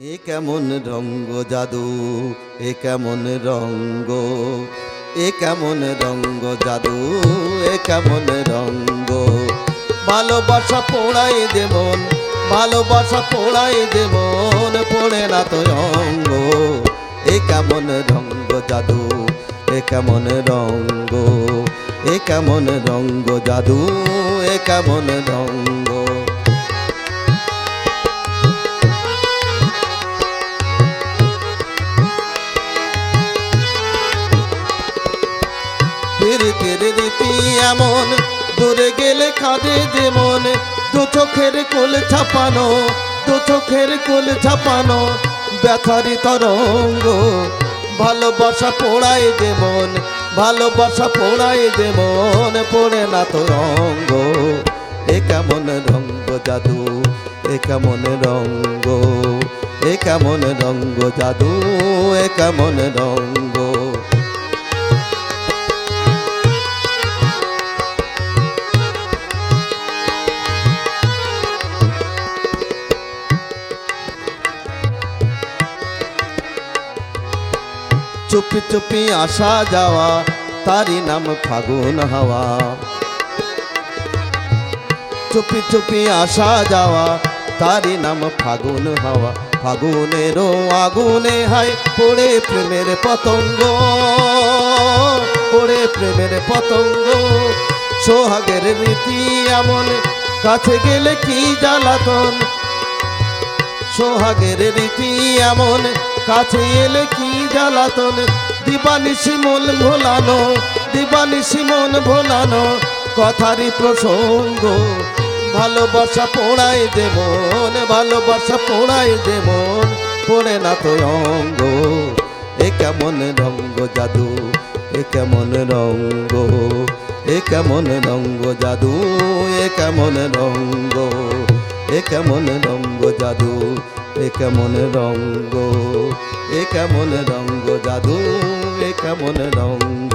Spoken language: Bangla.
এ কেমন রঙ্গ জাদু, এ কেমন রঙ্গ, এ কেমন রঙ্গ জাদু, এ কেমন রঙ্গ। ভালোবাসা পোড়াই যেমন, ভালোবাসা পোড়াই যেমন, পড়ে না তো অঙ্গ। এ কেমন রঙ্গ জাদু, এ কেমন রঙ্গ, এ কেমন রঙ্গ জাদু, এ কেমন রঙ্গ। প্রীতির রীতি এমন, দূরে গেলে কাঁদে যেমন, দু চোখের কোল ছাপানো, দু চোখের কোল ছাপানো ব্যথারি তরঙ্গ। ভালোবাসা পোড়ায় যেমন, ভালোবাসা পোড়ায় যেমন, পড়ে না তো রঙ্গ। এ কেমন রঙ্গ জাদু, এ কেমন রঙ্গ, এ কেমন রঙ্গ জাদু, এ কেমন রঙ্গ। চুপি চুপি আসা যাওয়া, তারি নাম ফাগুন হাওয়া। চুপি চুপি আসা যাওয়া, তারি নাম ফাগুন হাওয়া। ফাগুনেরও আগুনে হায় পড়ে প্রেমের পতঙ্গ, পড়ে প্রেমের পতঙ্গ। সোহাগের রীতি এমন, কাছে গেলে কি জ্বালাতন। সোহাগের রীতি এমন, কাছে এলে কি জ্বালাতন। দিবানিশি মন ভোলানো, দিবানিশি মন ভোলানো কথারই প্রসঙ্গ। ভালোবাসা পোড়ায় যেমন, ভালোবাসা পোড়ায় যেমন, পড়ে না তো অঙ্গ। এ কেমন রঙ্গ জাদু, এ কেমন রঙ্গ, এ কেমন রঙ্গ জাদু, এ কেমন রঙ্গ। এ কেমন রঙ্গ জাদু, এ কেমন রঙ্গ, এ কেমন রঙ্গ জাদু, এ কেমন রঙ্গ।